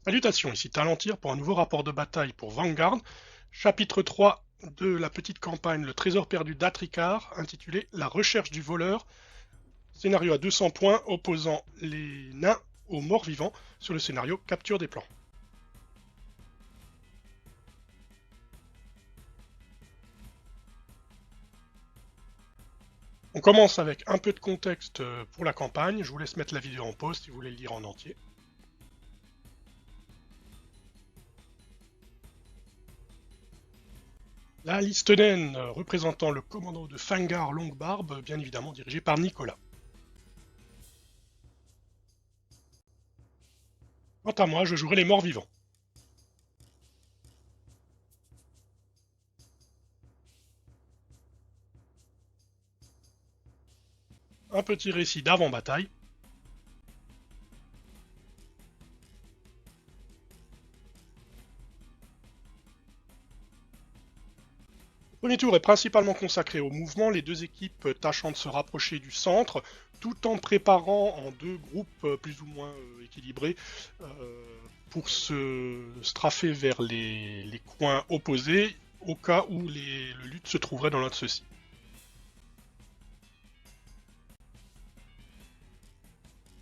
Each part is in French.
Salutations, ici Talentir pour un nouveau rapport de bataille pour Vanguard, chapitre 3 de la petite campagne Le Trésor perdu d'Atricard, intitulé La recherche du voleur, scénario à 200 points opposant les nains aux morts vivants sur le scénario Capture des plans. On commence avec un peu de contexte pour la campagne, je vous laisse mettre la vidéo en pause si vous voulez le lire en entier. La liste naine représentant le commandant de Fangar Longue-Barbe, bien évidemment dirigé par Nicolas. Quant à moi, je jouerai les morts vivants. Un petit récit d'avant-bataille. Le premier tour est principalement consacré au mouvement, les deux équipes tâchant de se rapprocher du centre, tout en préparant en deux groupes plus ou moins équilibrés euh, pour se straffer vers les coins opposés au cas où le lutte se trouverait dans l'un de ceux-ci.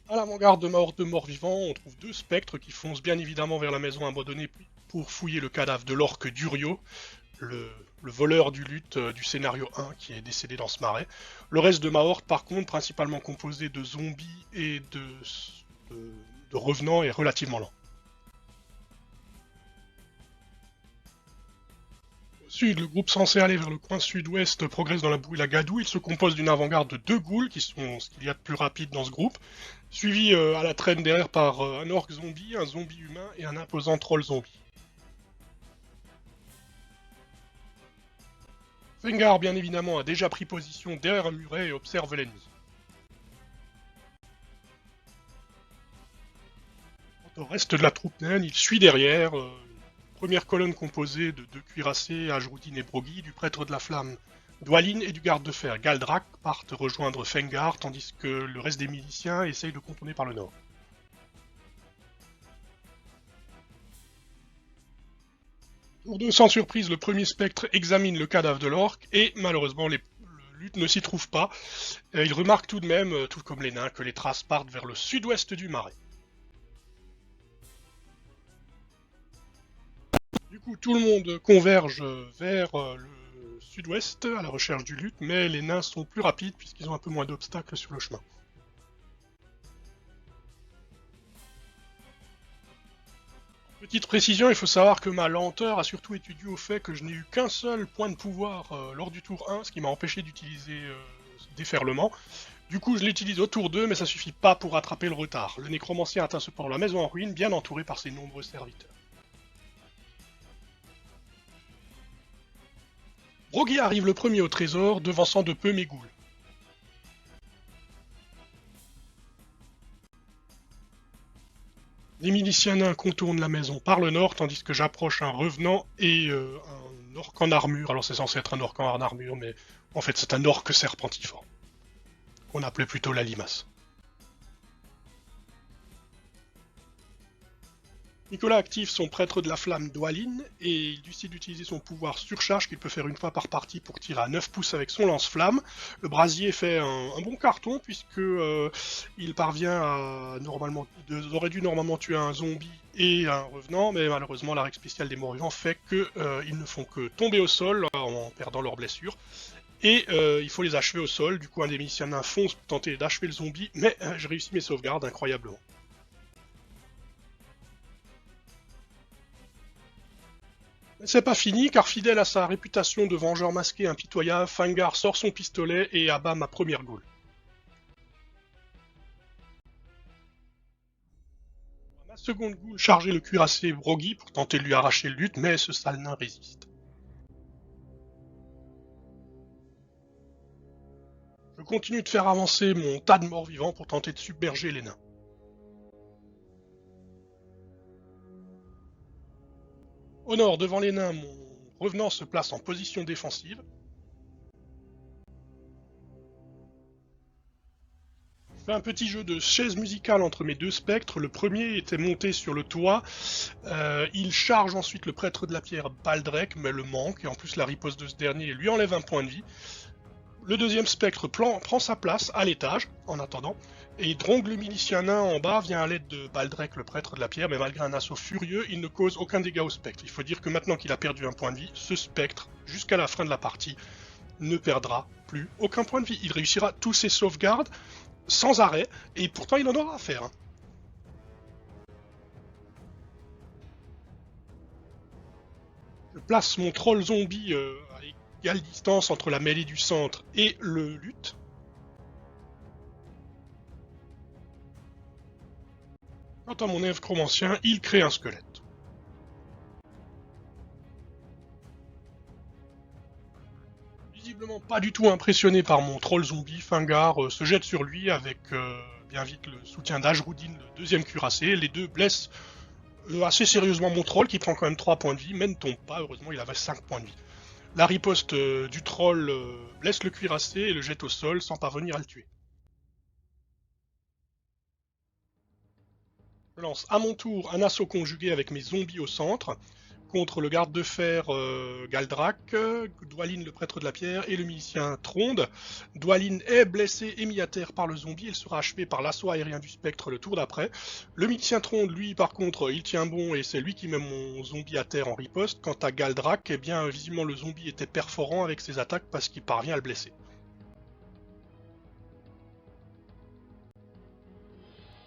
À l'avant-garde de ma horde de morts vivants, on trouve deux spectres qui foncent bien évidemment vers la maison abandonnée pour fouiller le cadavre de l'orque Durio, le voleur du lutte du scénario 1 qui est décédé dans ce marais. Le reste de ma horde, par contre, principalement composé de zombies et de revenants, est relativement lent. Au sud, le groupe censé aller vers le coin sud-ouest progresse dans la boue et la gadoue. Il se compose d'une avant-garde de deux ghouls, qui sont ce qu'il y a de plus rapide dans ce groupe, suivi à la traîne derrière par un orc zombie, un zombie humain et un imposant troll zombie. Fengar, bien évidemment, a déjà pris position derrière un muret et observe l'ennemi. Quant au reste de la troupe naine, il suit derrière, première colonne composée de deux cuirassés, Ajroudine et Brogui, du prêtre de la flamme, Dwalin et du garde de fer, Galdrak, partent rejoindre Fengar, tandis que le reste des miliciens essayent de contourner par le nord. Tour 2, sans surprise, le premier spectre examine le cadavre de l'orque, et malheureusement, le lutte ne s'y trouve pas. Il remarque tout de même, tout comme les nains, que les traces partent vers le sud-ouest du marais. Du coup, tout le monde converge vers le sud-ouest à la recherche du lutte, mais les nains sont plus rapides puisqu'ils ont un peu moins d'obstacles sur le chemin. Petite précision, il faut savoir que ma lenteur a surtout été due au fait que je n'ai eu qu'un seul point de pouvoir lors du tour 1, ce qui m'a empêché d'utiliser ce déferlement. Du coup, je l'utilise au tour 2, mais ça suffit pas pour rattraper le retard. Le nécromancien atteint cependant la maison en ruine, bien entouré par ses nombreux serviteurs. Brogui arrive le premier au trésor, devançant de peu mes ghouls. Les miliciens nains contournent la maison par le nord, tandis que j'approche un revenant et un orc en armure. Alors c'est censé être un orc en armure, mais en fait c'est un orc serpentifort, qu'on appelait plutôt la limace. Nicolas active son prêtre de la flamme Dwalin et il décide d'utiliser son pouvoir surcharge qu'il peut faire une fois par partie pour tirer à 9 pouces avec son lance-flamme. Le brasier fait un bon carton puisque il parvient à normalement, il aurait dû normalement tuer un zombie et un revenant, mais malheureusement la règle spéciale des morts vivants fait qu'ils ne font que tomber au sol en perdant leurs blessures. Et il faut les achever au sol, du coup un des miliciens nains fonce pour tenter d'achever le zombie, mais je réussis mes sauvegardes incroyablement. C'est pas fini, car fidèle à sa réputation de vengeur masqué impitoyable, Fangar sort son pistolet et abat ma première goule. Ma seconde goule chargeait le cuirassé Brogui pour tenter de lui arracher le lutte, mais ce sale nain résiste. Je continue de faire avancer mon tas de morts vivants pour tenter de submerger les nains. Au nord, devant les nains, mon revenant se place en position défensive. Je fais un petit jeu de chaise musicale entre mes deux spectres. Le premier était monté sur le toit. Il charge ensuite le prêtre de la pierre Baldrek, mais le manque, et en plus la riposte de ce dernier lui enlève un point de vie. Le deuxième spectre prend sa place à l'étage, en attendant, et Drong le milicien nain en bas vient à l'aide de Baldrek, le prêtre de la pierre, mais malgré un assaut furieux, il ne cause aucun dégât au spectre. Il faut dire que maintenant qu'il a perdu un point de vie, ce spectre, jusqu'à la fin de la partie, ne perdra plus aucun point de vie. Il réussira tous ses sauvegardes sans arrêt, et pourtant il en aura à faire. Je place mon troll zombie à égale distance entre la mêlée du centre et le lutte. Quant à mon nécromancien, il crée un squelette. Visiblement pas du tout impressionné par mon troll zombie, Fingar se jette sur lui avec bien vite le soutien d'Ajroudin, le deuxième cuirassé. Les deux blessent assez sérieusement mon troll qui prend quand même 3 points de vie, mais ne tombe pas, heureusement il avait 5 points de vie. La riposte du troll blesse le cuirassé et le jette au sol sans parvenir à le tuer. Je lance à mon tour un assaut conjugué avec mes zombies au centre contre le garde de fer Galdrak, Dwalin le prêtre de la pierre et le milicien Tronde. Dwalin est blessé et mis à terre par le zombie, il sera achevé par l'assaut aérien du spectre le tour d'après. Le milicien Tronde, lui par contre, il tient bon et c'est lui qui met mon zombie à terre en riposte. Quant à Galdrak, eh bien visiblement le zombie était perforant avec ses attaques parce qu'il parvient à le blesser.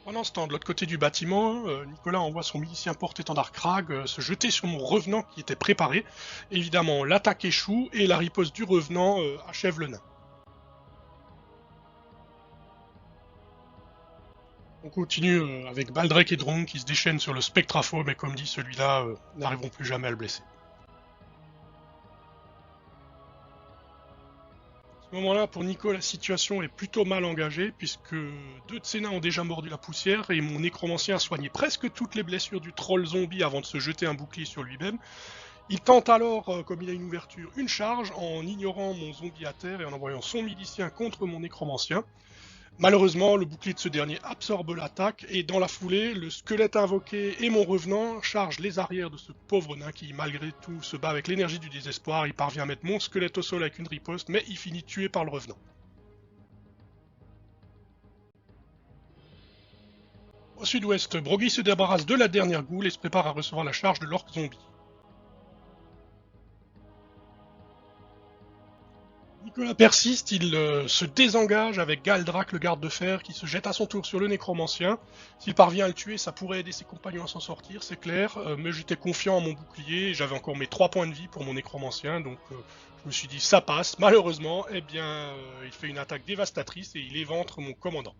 Pendant ce temps, de l'autre côté du bâtiment, Nicolas envoie son milicien porte-étendard Krag se jeter sur mon revenant qui était préparé. Évidemment, l'attaque échoue et la riposte du revenant achève le nain. On continue avec Baldrek et Drong qui se déchaînent sur le spectrafo, mais comme dit, celui-là n'arriveront plus jamais à le blesser. À ce moment-là, pour Nico, la situation est plutôt mal engagée, puisque 2 de ses nains ont déjà mordu la poussière, et mon nécromancien a soigné presque toutes les blessures du troll zombie avant de se jeter un bouclier sur lui-même. Il tente alors, comme il a une ouverture, une charge, en ignorant mon zombie à terre et en envoyant son milicien contre mon nécromancien. Malheureusement, le bouclier de ce dernier absorbe l'attaque, et dans la foulée, le squelette invoqué et mon revenant chargent les arrières de ce pauvre nain qui, malgré tout, se bat avec l'énergie du désespoir. Il parvient à mettre mon squelette au sol avec une riposte, mais il finit tué par le revenant. Au sud-ouest, Broggy se débarrasse de la dernière goule et se prépare à recevoir la charge de l'orque zombie. Nicolas persiste, il se désengage avec Galdrak, le garde de fer, qui se jette à son tour sur le nécromancien. S'il parvient à le tuer, ça pourrait aider ses compagnons à s'en sortir, c'est clair, mais j'étais confiant en mon bouclier, j'avais encore mes 3 points de vie pour mon nécromancien, donc je me suis dit ça passe. Malheureusement, eh bien, il fait une attaque dévastatrice et il éventre mon commandant.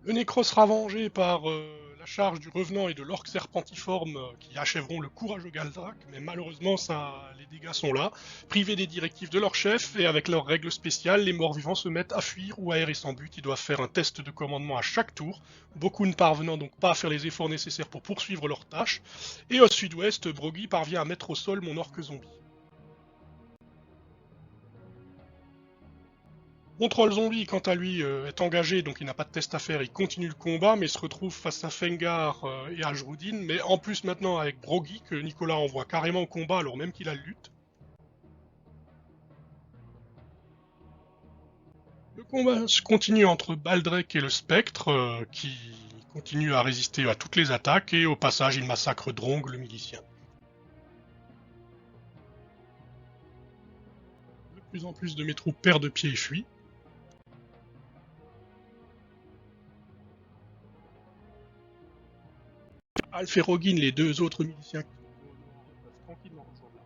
Le nécro sera vengé par la charge du revenant et de l'orque serpentiforme qui achèveront le courageux Galdrak, mais malheureusement les dégâts sont là. Privés des directives de leur chef et avec leurs règles spéciales, les morts-vivants se mettent à fuir ou à errer sans but. Ils doivent faire un test de commandement à chaque tour, beaucoup ne parvenant donc pas à faire les efforts nécessaires pour poursuivre leurs tâches. Et au sud-ouest, Broggy parvient à mettre au sol mon orque zombie. Mon troll zombie, quant à lui, est engagé, donc il n'a pas de test à faire, il continue le combat, mais se retrouve face à Fengar et Ajroudin, mais en plus maintenant avec Broggy, que Nicolas envoie carrément au combat alors même qu'il a le lutte. Le combat se continue entre Baldrek et le Spectre, qui continue à résister à toutes les attaques, et au passage il massacre Drong, le milicien. De plus en plus de mes troupes perdent pied et fuient. Alf et Rogin, les 2 autres miliciens qui sont peuvent tranquillement rejoindre la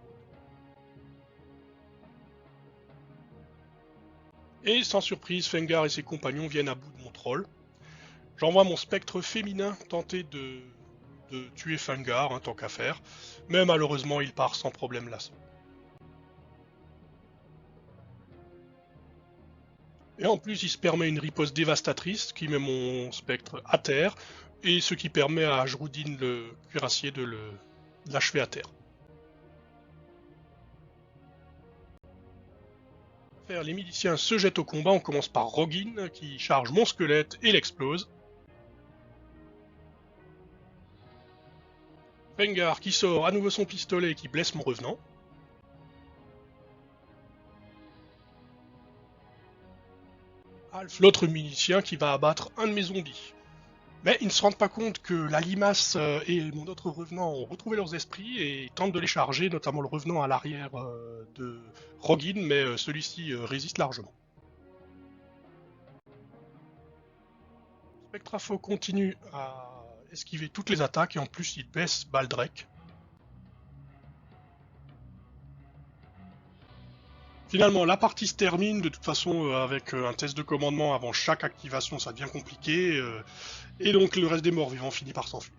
route. Et sans surprise, Fengar et ses compagnons viennent à bout de mon troll. J'envoie mon spectre féminin tenter de tuer Fengar, tant qu'à faire, mais malheureusement il part sans problème l'assaut. Et en plus il se permet une riposte dévastatrice qui met mon spectre à terre, et ce qui permet à Ajroudin le cuirassier de l'achever à terre. Les miliciens se jettent au combat, on commence par Roggin qui charge mon squelette et l'explose. Fengar qui sort à nouveau son pistolet et qui blesse mon revenant. Alf, l'autre milicien qui va abattre un de mes zombies. Mais ils ne se rendent pas compte que la limace et mon autre revenant ont retrouvé leurs esprits et tentent de les charger, notamment le revenant à l'arrière de Roggin, mais celui-ci résiste largement. Spectrafo continue à esquiver toutes les attaques et en plus il baisse Baldrek. Finalement, la partie se termine. De toute façon, avec un test de commandement avant chaque activation, ça devient compliqué. Et donc, le reste des morts vivants finit par s'enfuir.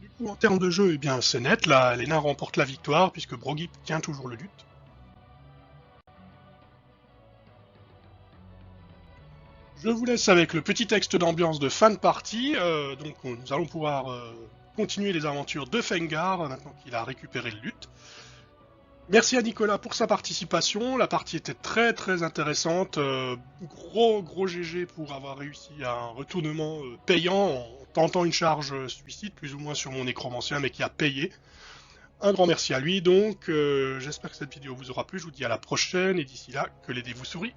Du coup, en termes de jeu, eh bien, c'est net. Là, les nains remportent la victoire, puisque Broggy tient toujours le lutte. Je vous laisse avec le petit texte d'ambiance de fin de partie. Donc, nous allons pouvoir continuer les aventures de Fengar, maintenant qu'il a récupéré le lutte. Merci à Nicolas pour sa participation, la partie était très très intéressante, gros GG pour avoir réussi un retournement payant en tentant une charge suicide plus ou moins sur mon nécromancien mais qui a payé. Un grand merci à lui donc, j'espère que cette vidéo vous aura plu, je vous dis à la prochaine et d'ici là, que les dés vous sourient.